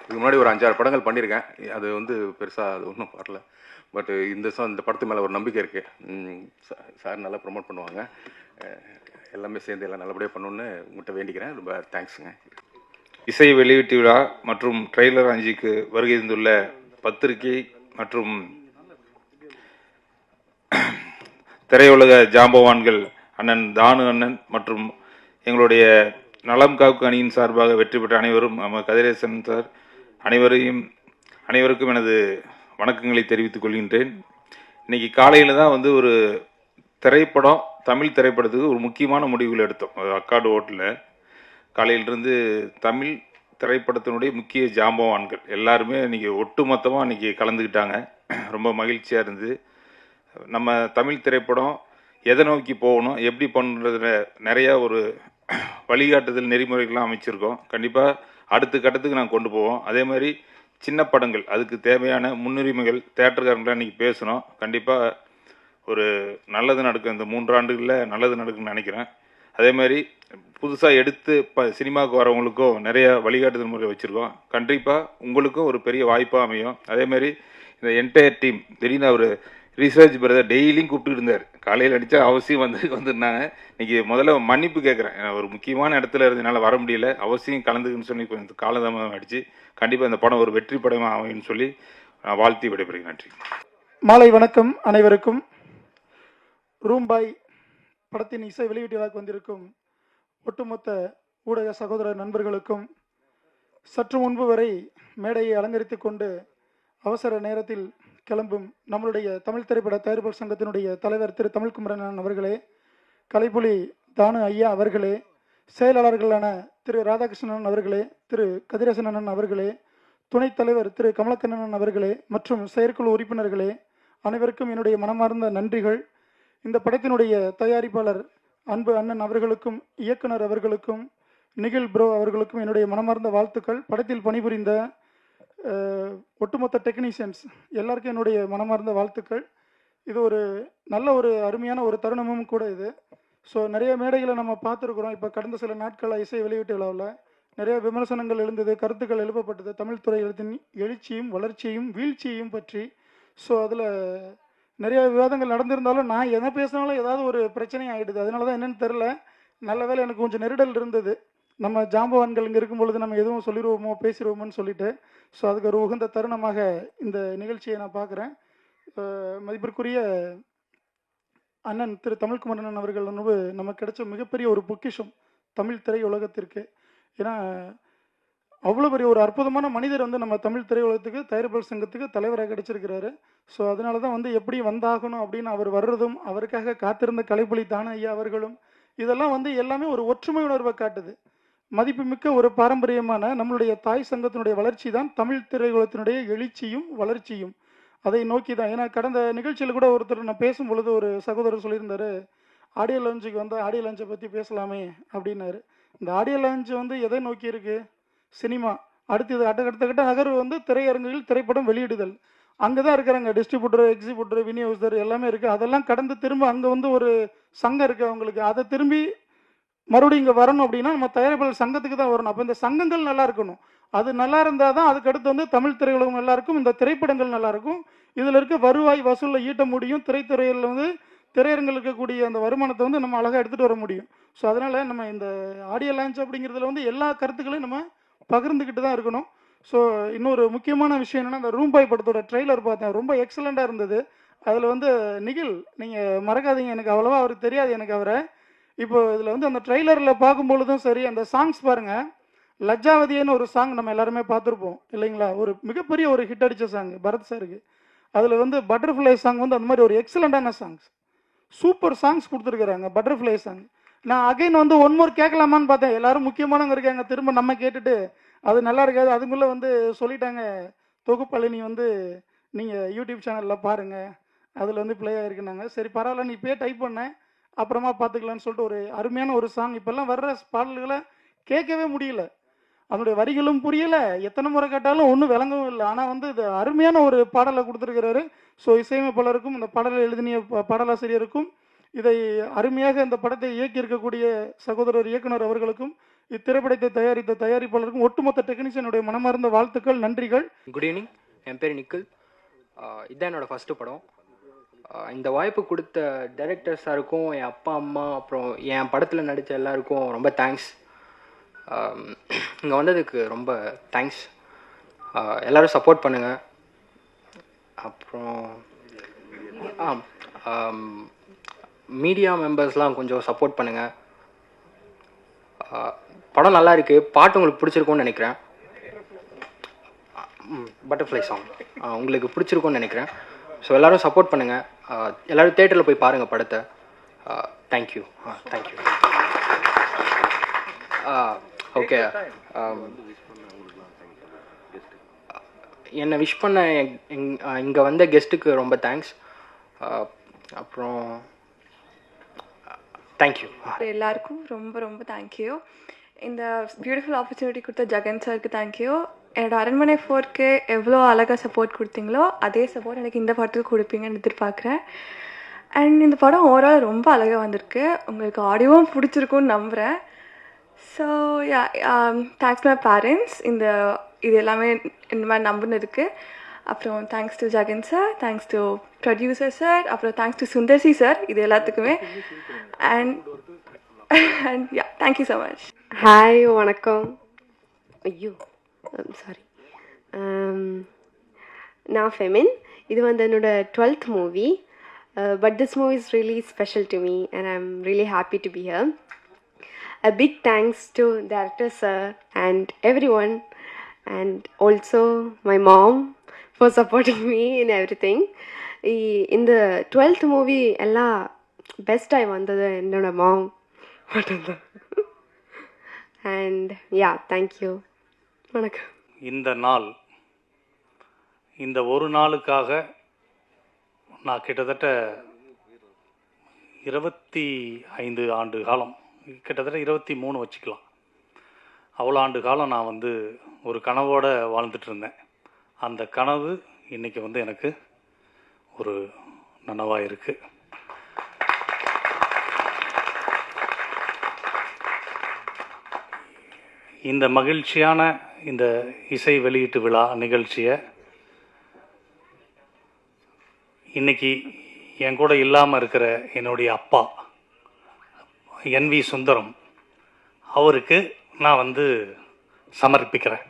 இதுக்கு முன்னாடி ஒரு 5-6 படங்கள் பண்ணியிருக்கேன். அது வந்து பெருசாக அது ஒன்றும் வரல. பட் இந்த படத்து மேலே ஒரு நம்பிக்கை இருக்குது. சார் நல்லா ப்ரமோட் பண்ணுவாங்க. எல்லாமே சேர்ந்து எல்லாம் நல்லபடியாக பண்ணணுன்னு உங்கள்கிட்ட வேண்டிக்கிறேன். ரொம்ப தேங்க்ஸுங்க. இசை வெளியீட்டு விழா மற்றும் ட்ரெய்லர் அஞ்சுக்கு வருகை தந்துள்ள பத்திரிகை மற்றும் திரையுலக ஜாம்பவான்கள் அண்ணன் தானு அண்ணன் மற்றும் எங்களுடைய நலம் காக்கு அணியின் சார்பாக வெற்றி பெற்ற அனைவரும், நம்ம கதிரேசன் சார் அனைவருக்கும் எனது வணக்கங்களை தெரிவித்துக் கொள்கின்றேன். இன்னைக்கு காலையில் தான் வந்து ஒரு திரைப்படம், தமிழ் திரைப்படத்துக்கு ஒரு முக்கியமான முடிவுகள் எடுத்தோம். அக்காடு ஓட்டில் காலையிலிருந்து தமிழ் திரைப்படத்தினுடைய முக்கிய ஜாம்பவான்கள் எல்லாருமே இன்றைக்கி ஒட்டுமொத்தமாக இன்றைக்கி கலந்துக்கிட்டாங்க. ரொம்ப மகிழ்ச்சியாக இருந்து நம்ம தமிழ் திரைப்படம் எதை நோக்கி போகணும், எப்படி பண்ணுறதுல நிறையா ஒரு வழிகாட்டுதல் நெறிமுறைகள்லாம் அமைச்சிருக்கோம். கண்டிப்பாக அடுத்த கட்டத்துக்கு நாங்கள் கொண்டு போவோம். அதே மாதிரி சின்ன படங்கள் அதுக்கு தேவையான முன்னுரிமைகள் தேட்டருக்காரங்களாம் இன்றைக்கி பேசணும். கண்டிப்பாக ஒரு நல்லது நடக்கும். இந்த 3 ஆண்டுகளில் நல்லது நடக்குன்னு நினைக்கிறேன். அதே மாதிரி புதுசாக எடுத்து சினிமாவுக்கு வரவங்களுக்கும் நிறைய வழிகாட்டுதல் முறை வச்சுருக்கோம். கண்டிப்பாக உங்களுக்கும் ஒரு பெரிய வாய்ப்பாக அமையும். அதே மாதிரி இந்த என்டையர் டீம் திடீர்னு அவர் ரிசர்ச் பிரதர் டெய்லியும் கூப்பிட்டு இருந்தார். காலையில் அடித்தா அவசியம் வந்துருந்தாங்க. இன்றைக்கி முதல்ல மன்னிப்பு கேட்குறேன். ஒரு முக்கியமான இடத்துல இருந்ததுனால வர முடியல. அவசியம் கலந்துக்குன்னு சொல்லி கொஞ்சம் காலதாமதம் அடித்து கண்டிப்பாக இந்த படம் ஒரு வெற்றி படமாக அமையும்னு சொல்லி நான் வாழ்த்தி விடைபெறுகிறேன். நன்றி. மாலை வணக்கம் அனைவருக்கும். ரூம்பாய் படத்தின் இசை வெளியீட்டு விழாக்கு வந்திருக்கும் ஒட்டுமொத்த ஊடக சகோதர நண்பர்களுக்கும், சற்று முன்பு வரை மேடையை அலங்கரித்து கொண்டு அவசர நேரத்தில் கிளம்பும் நம்மளுடைய தமிழ் திரைப்பட தயாரிப்பாளர் சங்கத்தினுடைய தலைவர் திரு தமிழ்குமரன் அவர்களே, கலைப்புலி தானு ஐயா அவர்களே, செயலாளர்களான திரு ராதாகிருஷ்ணன் அவர்களே, திரு கதிரேசன் அவர்களே, துணைத் தலைவர் திரு கமலக்கண்ணன் அவர்களே மற்றும் செயற்குழு உறுப்பினர்களே, அனைவருக்கும் என்னுடைய மனமார்ந்த நன்றிகள். இந்த படத்தினுடைய தயாரிப்பாளர் அன்பு அண்ணன் அவர்களுக்கும் இயக்குனர் அவர்களுக்கும் நிகில் ப்ரோ அவர்களுக்கும் என்னுடைய மனமார்ந்த வாழ்த்துக்கள். படத்தில் பணிபுரிந்த ஒட்டுமொத்த டெக்னீஷியன்ஸ் எல்லாருக்கும் என்னுடைய மனமார்ந்த வாழ்த்துக்கள். இது ஒரு நல்ல ஒரு அருமையான ஒரு தருணமும் கூட இது. ஸோ நிறைய மேடைகளை நம்ம பார்த்துருக்குறோம். இப்போ கடந்த சில நாட்களாக இசை வெளியீட்டு விழாவில் நிறைய விமர்சனங்கள் எழுந்தது, கருத்துக்கள் எழுப்பப்பட்டது தமிழ் துறையின் எழுச்சியும் வளர்ச்சியையும் வீழ்ச்சியையும் பற்றி. ஸோ அதில் நிறைய விவாதங்கள் நடந்திருந்தாலும் நான் எதை பேசினாலும் ஏதாவது ஒரு பிரச்சனை ஆகிடுது. அதனால தான் என்னென்னு தெரில. நல்ல வேளை எனக்கு கொஞ்சம் நெருடல் இருந்தது. நம்ம ஜாம்பவான்கள் இங்கே இருக்கும் பொழுது நம்ம எதுவும் சொல்லிடுவோமோ பேசிடுவோமோன்னு சொல்லிட்டு. ஸோ அதுக்கு ஒரு உகந்த தருணமாக இந்த நிகழ்ச்சியை நான் பார்க்குறேன். மதிப்பிற்குரிய அண்ணன் திரு தமிழ்குமரன் அவர்கள் நமக்கு கிடைச்ச மிகப்பெரிய ஒரு பொக்கிஷம் தமிழ் திரையுலகத்திற்கு. ஏன்னா அவ்வளோ பெரிய ஒரு அற்புதமான மனிதர் நம்ம தமிழ் திரையுலகத்துக்கு தயாரிப்பாளர் சங்கத்துக்கு தலைவராக கிடைச்சிருக்கிறாரு. ஸோ அதனால தான் எப்படி வந்தாகணும் அப்படின்னு அவர் வர்றதும், அவருக்காக காத்திருந்த கலைப்புலி தானு ஐயா அவர்களும், இதெல்லாம் எல்லாமே ஒரு ஒற்றுமை உணர்வை காட்டுது. மதிப்புமிக்க ஒரு பாரம்பரியமான நம்மளுடைய தாய் சங்கத்தினுடைய வளர்ச்சி தான் தமிழ் திரையுலகத்தினுடைய எழுச்சியும் வளர்ச்சியும். அதை நோக்கி தான். ஏன்னா கடந்த நிகழ்ச்சியில் கூட ஒருத்தர் நான் பேசும் பொழுது ஒரு சகோதரர் சொல்லியிருந்தாரு, ஆடியோ லான்ச்சுக்கு ஆடியோ லான்ச்சை பற்றி பேசலாமே அப்படின்னாரு. இந்த ஆடியோ லான்ச் எதை நோக்கி இருக்கு? சினிமா. அடுத்தது அடுத்த நகர்வு திரையரங்குகளில் திரைப்படம் வெளியிடுதல். அங்கே தான் இருக்கிறாங்க டிஸ்ட்ரிபியூட்டர், எக்ஸிபியூட்டர், விநியோகஸ்தர் எல்லாமே இருக்குது. அதெல்லாம் கடந்து திரும்ப அங்கே ஒரு சங்கம் இருக்குது அவங்களுக்கு. அதை திரும்பி மறுபடியும் இங்கே வரணும் அப்படின்னா நம்ம தயாரிப்பாளர் சங்கத்துக்கு தான் வரணும். அப்போ இந்த சங்கங்கள் நல்லா இருக்கணும். அது நல்லா இருந்தால் தான் அதுக்கடுத்து தமிழ் திரையுலகம் நல்லா இருக்கும், இந்த திரைப்படங்கள் நல்லா இருக்கும். இதில் இருக்க வருவாய் வசூலில் ஈட்ட முடியும். திரைத்துறையில் திரையரங்கில் இருக்கக்கூடிய அந்த வருமானத்தை நம்ம அழகாக எடுத்துகிட்டு வர முடியும். ஸோ அதனால் நம்ம இந்த ஆடியோ லான்ச் அப்படிங்கிறதுல எல்லா கருத்துக்களையும் நம்ம பகிர்ந்துக்கிட்டு தான் இருக்கணும். ஸோ இன்னொரு முக்கியமான விஷயம் என்னென்னா, இந்த ரூம்பாய் படத்தோட ட்ரெய்லர் பார்த்தேன், ரொம்ப எக்ஸலண்ட்டாக இருந்தது. அதில் நிகில் நீங்கள் மறக்காதீங்க, எனக்கு அவ்வளோவா அவருக்கு தெரியாது எனக்கு அவரை. இப்போ இதில் அந்த ட்ரெய்லரில் பார்க்கும்பொழுதும் சரி, அந்த சாங்ஸ் பாருங்கள். லஜ்ஜாவதின்னு ஒரு சாங் நம்ம எல்லாருமே பார்த்துருப்போம் இல்லைங்களா? ஒரு மிகப்பெரிய ஒரு ஹிட் அடித்த சாங் பரத் சாருக்கு. அதில் பட்டர்ஃப்ளை சாங் அந்த மாதிரி ஒரு எக்ஸலண்ட்டான சாங்ஸ், சூப்பர் சாங்ஸ் கொடுத்துருக்குறாங்க. பட்டர்ஃப்ளை சாங் நான் அகைன் ஒன் மோர் கேட்கலாமான்னு பார்த்தேன். எல்லாரும் முக்கியமானவங்க இருக்காங்க, திரும்ப நம்ம கேட்டுட்டு அது நல்லா இருக்காது. அதுக்குள்ளே சொல்லிட்டாங்க, தொகுப்பழனி நீங்கள் யூடியூப் சேனலில் பாருங்கள், அதில் ப்ளே ஆகிருக்குனாங்க. சரி பரவாயில்ல, நீ இப்போயே டைப் பண்ணேன், அப்புறமா பார்த்துக்கலான்னு சொல்லிட்டு ஒரு அருமையான ஒரு சாங். இப்போல்லாம் வர்ற பாடல்களை கேட்கவே முடியல, அதனுடைய வரிகளும் புரியலை, எத்தனை முறை கேட்டாலும் ஒன்றும் விளங்கவும் இல்லை. ஆனால் இது அருமையான ஒரு பாடலை கொடுத்துருக்கிறாரு. ஸோ இசையமைப்பாளருக்கும் இந்த பாடலை எழுதினிய பாடலாசிரியருக்கும் இதை அருமையாக இந்த படத்தை இயக்கி இருக்கக்கூடிய சகோதரர் இயக்குனர் அவர்களுக்கும் இத்திரைப்படத்தை தயாரித்த தயாரிப்பாளருக்கும் ஒட்டுமொத்த டெக்னீஷியனுடைய மனமார்ந்த வாழ்த்துக்கள், நன்றிகள். குட் ஈவினிங், என் பேர் நிக்கில். இதுதான் என்னோடய ஃபஸ்ட்டு படம். இந்த வாய்ப்பு கொடுத்த டைரக்டர் சாருக்கும், என் அப்பா அம்மா, அப்புறம் என் படத்தில் நடித்த எல்லாருக்கும் ரொம்ப தேங்க்ஸ். இங்கே வந்ததுக்கு ரொம்ப தேங்க்ஸ். எல்லோரும் சப்போர்ட் பண்ணுங்கள். அப்புறம் மீடியா மெம்பர்ஸ்லாம் கொஞ்சம் சப்போர்ட் பண்ணுங்கள். படம் நல்லா இருக்குது, பாட்டு உங்களுக்கு பிடிச்சிருக்கும்னு நினைக்கிறேன். பட்டர்ஃப்ளை சாங் உங்களுக்கு பிடிச்சிருக்கும்னு நினைக்கிறேன். ஸோ எல்லோரும் சப்போர்ட் பண்ணுங்கள். எல்லோரும் தேட்டரில் போய் பாருங்கள் படத்தை. தேங்க்யூ. தேங்க்யூ. ஓகே, என்னை விஷ் பண்ண இங்கே வந்த கெஸ்ட்டுக்கு ரொம்ப தேங்க்ஸ். அப்புறம் தேங்க்யூ. எல்லாருக்கும் ரொம்ப ரொம்ப தேங்க்யூ. இந்த பியூட்டிஃபுல் ஆப்பர்ச்சுனிட்டி கொடுத்த ஜெகன் சாருக்கு தேங்க்யூ. என்னோடய அரண்மனை 4க்கு எவ்வளோ அழகாக சப்போர்ட் கொடுத்தீங்களோ அதே சப்போர்ட் எனக்கு இந்த படத்துக்கு கொடுப்பீங்கன்னு எதிர்பார்க்குறேன். அண்ட் இந்த படம் ஓவரால் ரொம்ப அழகாக வந்திருக்கு. உங்களுக்கு ஆடியோவும் பிடிச்சிருக்குன்னு நம்புகிறேன். ஸோ தேங்க்ஸ் மை பேரண்ட்ஸ் இது எல்லாமே இந்த மாதிரி நம்பினதுக்கு. அப்புறம் thanks to Jagan sir, thanks to producer sir, அப்புறம் தேங்க்ஸ் டு சுந்தர்சி சார், இது எல்லாத்துக்குமே. And yeah, thank you so much. Hi, வணக்கம். ஐயோ சாரி, நான் ஃபெமின். இது என்னோட 12th movie. But this movie is really special to me and I am really happy to be here. A big thanks to director sir and everyone, and also my mom, for supporting me in everything. In the 12th movie, எல்லாம் best ஆகி வந்தது என்னோட மாம் மட்டும்தான். And yeah thank you. வணக்கம். இந்த நாள், இந்த ஒரு நாளுக்காக நான் கிட்டத்தட்ட 25 ஆண்டு காலம், கிட்டத்தட்ட 23 வச்சுக்கலாம், அவ்வளோ ஆண்டு காலம் நான் வந்து ஒரு கனவோடு வாழ்ந்துட்டு இருந்தேன். அந்த கனவு இன்றைக்கி வந்து எனக்கு ஒரு நனவாக இருக்குது. இந்த மகிழ்ச்சியான இந்த இசை வெளியீட்டு விழா நிகழ்ச்சியை இன்னைக்கு என் கூட இல்லாமல் இருக்கிற என்னுடைய அப்பா NV சுந்தரம் அவருக்கு நான் வந்து சமர்ப்பிக்கிறேன்.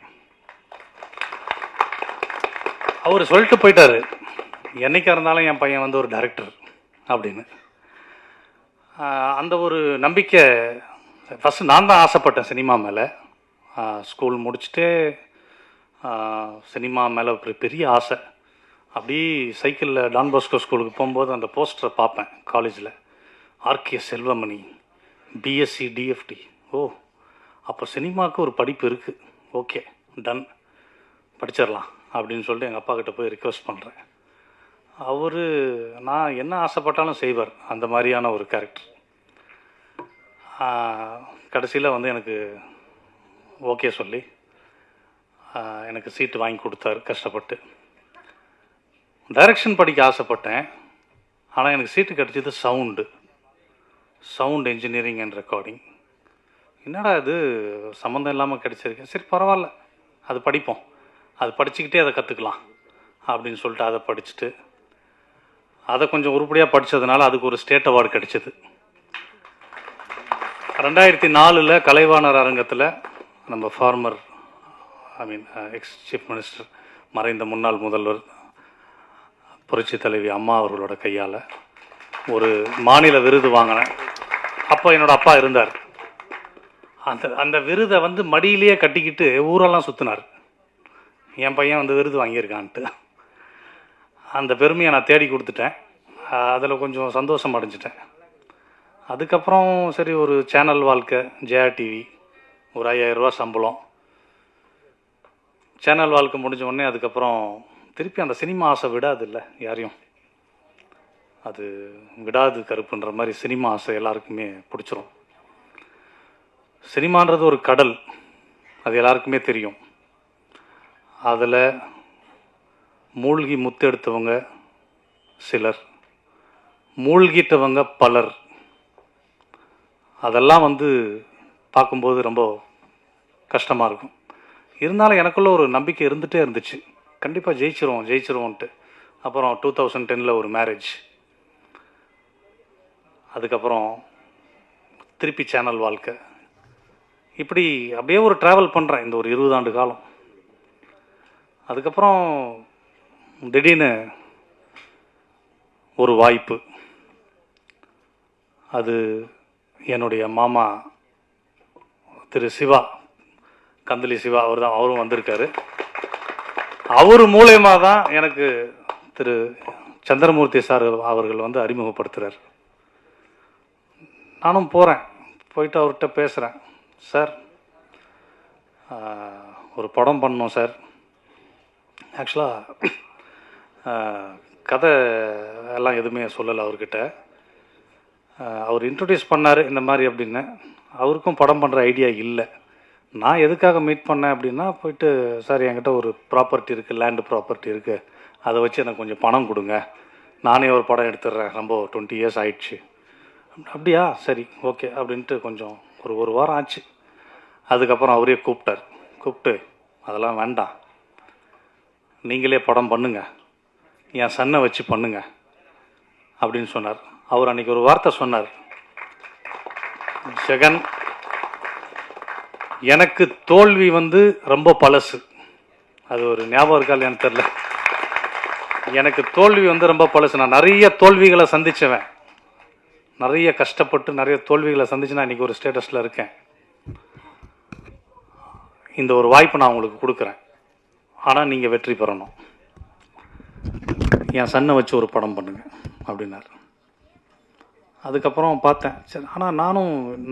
அவர் சொல்லிட்டு போயிட்டாரு, என்னைக்கா இருந்தாலும் என் பையன் வந்து ஒரு டைரக்டர் அப்படின்னு. அந்த ஒரு நம்பிக்கை ஃபஸ்ட்டு நான் தான் ஆசைப்பட்டேன் சினிமா மேலே. ஸ்கூல் முடிச்சுட்டு சினிமா மேலே ஒரு பெரிய ஆசை. அப்படி சைக்கிளில் டான் பாஸ்கோ ஸ்கூலுக்கு போகும்போது அந்த போஸ்டரை பார்ப்பேன் காலேஜில், RK செல்வமணி BSc DFT. ஓ, அப்போ சினிமாவுக்கு ஒரு படிப்பு இருக்குது, ஓகே டன், படிச்சிடலாம் அப்படின்னு சொல்லிட்டு எங்கள் அப்பா கிட்ட போய் ரிக்வெஸ்ட் பண்ணுறேன். அவர் நான் என்ன ஆசைப்பட்டாலும் செய்வார், அந்த மாதிரியான ஒரு கேரக்டர். கடைசியில் வந்து எனக்கு ஓகே சொல்லி எனக்கு சீட்டு வாங்கி கொடுத்தாரு கஷ்டப்பட்டு. டைரக்ஷன் படிக்க ஆசைப்பட்டேன், ஆனால் எனக்கு சீட்டு கிடச்சது சவுண்ட் இன்ஜினியரிங் அண்ட் ரெக்கார்டிங். என்னடா இது சம்மந்தம் இல்லாமல் கிடச்சிருக்கேன், சரி பரவாயில்ல அது படிப்போம், அது படிச்சுக்கிட்டே அதை கற்றுக்கலாம் அப்படின்னு சொல்லிட்டு அதை படிச்சுட்டு அதை கொஞ்சம் உருப்படியாக படித்ததுனால அதுக்கு ஒரு ஸ்டேட் அவார்டு கிடச்சிது. 2004 கலைவாணர் அரங்கத்தில் நம்ம ஃபார்மர் எக்ஸ் சீஃப் மினிஸ்டர் மறைந்த முன்னாள் முதல்வர் புரட்சி தலைவி அம்மா அவர்களோட கையால் ஒரு மாநில விருது வாங்கினேன். அப்போ என்னோடய அப்பா இருந்தார். அந்த விருதை வந்து மடியிலேயே கட்டிக்கிட்டு ஊரெல்லாம் சுற்றினார், என் பையன் வந்து விருது வாங்கியிருக்கான்ட்டு. அந்த பெருமையை நான் தேடி கொடுத்துட்டேன், அதில் கொஞ்சம் சந்தோஷம் அடைஞ்சிட்டேன். அதுக்கப்புறம் சரி ஒரு சேனல் வாழ்க்கை, ஜெயா டிவி, ஒரு 5000 ரூபா சம்பளம். சேனல் வாழ்க்கை முடிஞ்ச உடனே அதுக்கப்புறம் திருப்பி அந்த சினிமா ஆசை விடாது இல்லை யாரையும், அது விடாது கருப்புன்ற மாதிரி சினிமா ஆசை எல்லாருக்குமே பிடிச்சிரும். சினிமான்றது ஒரு கடல், அது எல்லாருக்குமே தெரியும். அதில் மூழ்கி முத்தெடுத்தவங்க சிலர், மூழ்கிட்டவங்க பலர். அதெல்லாம் வந்து பார்க்கும்போது ரொம்ப கஷ்டமாக இருக்கும். இருந்தாலும் எனக்குள்ள ஒரு நம்பிக்கை இருந்துகிட்டே இருந்துச்சு, கண்டிப்பாக ஜெயிச்சிருவோன்ட்டு. அப்புறம் 2010 ஒரு மேரேஜ், அதுக்கப்புறம் திருப்பி சேனல் வாழ்க்கை, இப்படி அப்படியே ஒரு ட்ராவல் பண்ணுறேன் இந்த ஒரு 20 ஆண்டு காலம். அதுக்கப்புறம் திடீர்னு ஒரு வாய்ப்பு, அது என்னுடைய மாமா திரு சிவா, கந்தலி சிவா, அவரும் வந்திருக்காரு. அவர் மூலயமா தான் எனக்கு திரு சந்திரமூர்த்தி சார் அவர்கள் வந்து அறிமுகப்படுத்துகிறார். நானும் போயிட்டு அவர்கிட்ட பேசுகிறேன், சார் ஒரு படம் பண்ணோம் சார். ஆக்சுவலாக கதை எல்லாம் எதுவுமே சொல்லலை அவர்கிட்ட. அவர் இன்ட்ரடியூஸ் பண்ணார் இந்த மாதிரி அப்படின்னு. அவருக்கும் படம் பண்ணுற ஐடியா இல்லை. நான் எதுக்காக மீட் பண்ணேன் அப்படின்னா, போயிட்டு சார் என்கிட்ட ஒரு ப்ராப்பர்ட்டி இருக்குது, லேண்டு ப்ராப்பர்ட்டி இருக்குது, அதை வச்சு எனக்கு கொஞ்சம் பணம் கொடுங்க, நானே ஒரு படம் எடுத்துடுறேன், ரொம்ப 20 இயர்ஸ் ஆயிடுச்சு. அப்படியா, சரி ஓகே அப்படின்ட்டு கொஞ்சம் ஒரு வாரம் ஆச்சு. அதுக்கப்புறம் அவரே கூப்பிட்டு அதெல்லாம் வேண்டாம், நீங்களே படம் பண்ணுங்க, என் சன்னை வச்சு பண்ணுங்க அப்படின்னு சொன்னார். அவர் அன்றைக்கி ஒரு வார்த்தை சொன்னார், ஜெகன் எனக்கு தோல்வி வந்து ரொம்ப பழசு. அது ஒரு ஞாபகம் இருக்கா இல்லையான்னு தெரில, எனக்கு தோல்வி வந்து ரொம்ப பழசு. நான் நிறைய தோல்விகளை சந்திச்சவன், நிறைய கஷ்டப்பட்டு நிறைய தோல்விகளை சந்திச்சு நான் இன்றைக்கி ஒரு ஸ்டேட்டஸில் இருக்கேன். இந்த ஒரு வாய்ப்பு நான் உங்களுக்கு கொடுக்குறேன், ஆனால் நீங்கள் வெற்றி பெறணும். என் சன்னை வச்சு ஒரு படம் பண்ணுங்க அப்படின்னாரு. அதுக்கப்புறம் பார்த்தேன். சரி, ஆனால்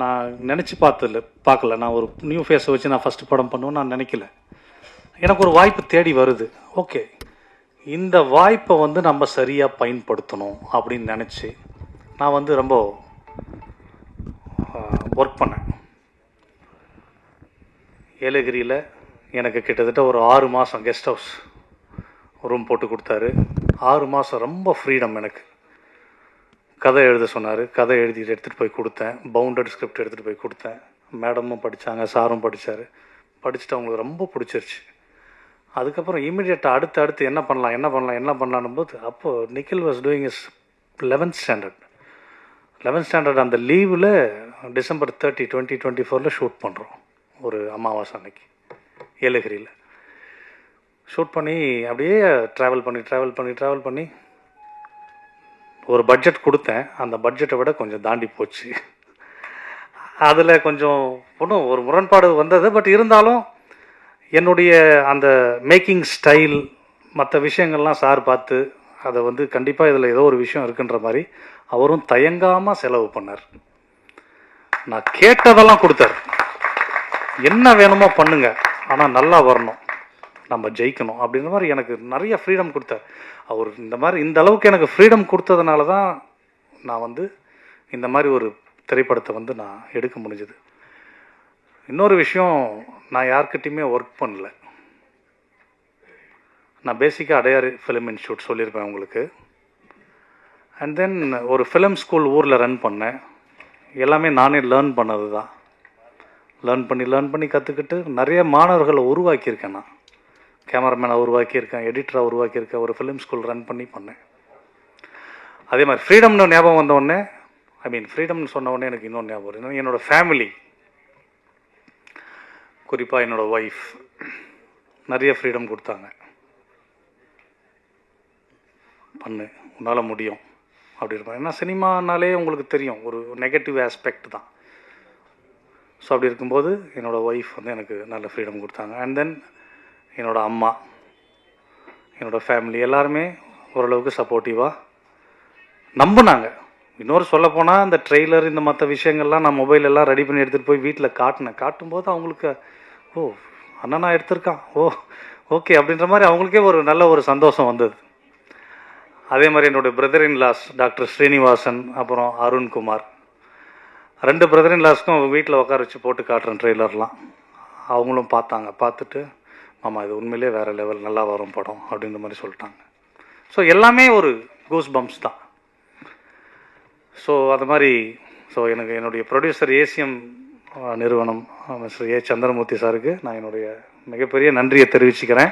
நான் நினச்சி பார்க்கல. நான் ஒரு நியூ ஃபேஸை வச்சு நான் ஃபஸ்ட்டு படம் பண்ணுவேன்னு நான் நினைக்கல. எனக்கு ஒரு வாய்ப்பு தேடி வருது. ஓகே, இந்த வாய்ப்பை வந்து நம்ம சரியாக பயன்படுத்தணும் அப்படின்னு நினச்சி நான் வந்து ரொம்ப ஒர்க் பண்ணேன். ஏலகிரியில் எனக்கு கிட்டத்தட்ட ஒரு 6 மாதம் கெஸ்ட் ஹவுஸ் ரூம் போட்டு கொடுத்தாரு. 6 மாதம் ரொம்ப ஃப்ரீடம். எனக்கு கதை எழுத சொன்னார். கதை எழுதிட்டு எடுத்துகிட்டு போய் கொடுத்தேன். பவுண்டட் ஸ்கிரிப்ட் எடுத்துகிட்டு போய் கொடுத்தேன். மேடமும் படித்தாங்க, சாரும் படித்தார். படிச்சுட்டு அவங்களுக்கு ரொம்ப பிடிச்சிருச்சு. அதுக்கப்புறம் இமீடியட்டாக அடுத்து என்ன பண்ணலான்னும் போது அப்போது Nikhil was doing is 11th standard அந்த லீவில் December 30, 2024 ஷூட் பண்ணுறோம். ஒரு அமாவாசை அன்னைக்கு ஏலகிரியில் ஷூட் பண்ணி அப்படியே ட்ராவல் பண்ணி ஒரு பட்ஜெட் கொடுத்தேன். அந்த பட்ஜெட்டை விட கொஞ்சம் தாண்டி போச்சு. அதில் கொஞ்சம் ஒன்றும் ஒரு முரண்பாடு வந்தது. பட் இருந்தாலும் என்னுடைய அந்த மேக்கிங் ஸ்டைல் மற்ற விஷயங்கள்லாம் சார் பார்த்து அதை வந்து கண்டிப்பாக இதில் ஏதோ ஒரு விஷயம் இருக்குன்ற மாதிரி அவரும் தயங்காமல் செலவு பண்ணார். நான் கேட்டதெல்லாம் கொடுத்தார். என்ன வேணுமோ பண்ணுங்க, ஆனால் நல்லா வரணும், நம்ம ஜெயிக்கணும் அப்படின்ற மாதிரி எனக்கு நிறைய ஃப்ரீடம் கொடுத்தார். அவர் இந்த அளவுக்கு எனக்கு ஃப்ரீடம் கொடுத்ததுனால தான் நான் வந்து இந்த மாதிரி ஒரு திரைப்படத்தை வந்து நான் எடுக்க முடிஞ்சது. இன்னொரு விஷயம், நான் யார்கிட்டையுமே ஒர்க் பண்ணல. நான் பேசிக்காக அடையாறு ஃபிலிம் இன்ஸ்டியூட் சொல்லியிருப்பேன் உங்களுக்கு. அண்ட் தென் ஒரு ஃபிலிம் ஸ்கூல் ஊரில் ரன் பண்ணேன். எல்லாமே நானே லேர்ன் பண்ணது தான். லேர்ன் பண்ணி கற்றுக்கிட்டு நிறைய மாணவர்களை உருவாக்கியிருக்கேன். நான் கேமராமேனை உருவாக்கியிருக்கேன், எடிட்டராக உருவாக்கியிருக்கேன். ஒரு ஃபிலிம் ஸ்கூல் ரன் பண்ணேன். அதே மாதிரி ஃப்ரீடம்னு ஞாபகம் வந்தோடனே, ஃப்ரீடம்னு சொன்ன உடனே எனக்கு இன்னொன்று ஞாபகம் வருது. என்னோடய ஃபேமிலி, குறிப்பாக என்னோடய ஒய்ஃப் நிறைய ஃப்ரீடம் கொடுத்தாங்க. பண்ணு, உன்னால் முடியும் அப்படி இருப்பேன். ஏன்னா சினிமானாலே உங்களுக்கு தெரியும் ஒரு நெகட்டிவ் ஆஸ்பெக்ட் தான். ஸோ அப்படி இருக்கும்போது என்னோடய ஒய்ஃப் வந்து எனக்கு நல்ல ஃப்ரீடம் கொடுத்தாங்க. அண்ட் தென் என்னோடய அம்மா, என்னோடய ஃபேமிலி எல்லாருமே ஓரளவுக்கு சப்போர்ட்டிவாக நம்பினாங்க. இன்னொரு சொல்லப்போனால் இந்த ட்ரெய்லர் இந்த மற்ற விஷயங்கள்லாம் நான் மொபைல் எல்லாம் ரெடி பண்ணி எடுத்துகிட்டு போய் வீட்டில் காட்டும்போது அவங்களுக்கு ஓ அண்ணனா எடுத்திருக்கான், ஓகே அப்படின்ற மாதிரி அவங்களுக்கே ஒரு நல்ல ஒரு சந்தோஷம் வந்தது. அதே மாதிரி என்னுடைய brother in law doctor Srinivasan, அப்புறம் அருண்குமார், 2 பிரதர் இன் லாஸ்க்கும் வீட்டில் உட்கார வச்சு போட்டு காட்டுறேன் ட்ரெய்லர்லாம். அவங்களும் பார்த்துட்டு மாமா இது உண்மையிலே வேறு லெவல், நல்லா வரும் படம் அப்படின்ற மாதிரி சொல்லிட்டாங்க. ஸோ எல்லாமே ஒரு கூஸ் பம்ப்ஸ் தான். ஸோ அது மாதிரி எனக்கு என்னுடைய ப்ரொடியூசர் ஏசிஎம் நிறுவனம் மிஸ்டர் ஏ சந்திரமூர்த்தி சாருக்கு நான் என்னுடைய மிகப்பெரிய நன்றியை தெரிவிச்சுக்கிறேன்.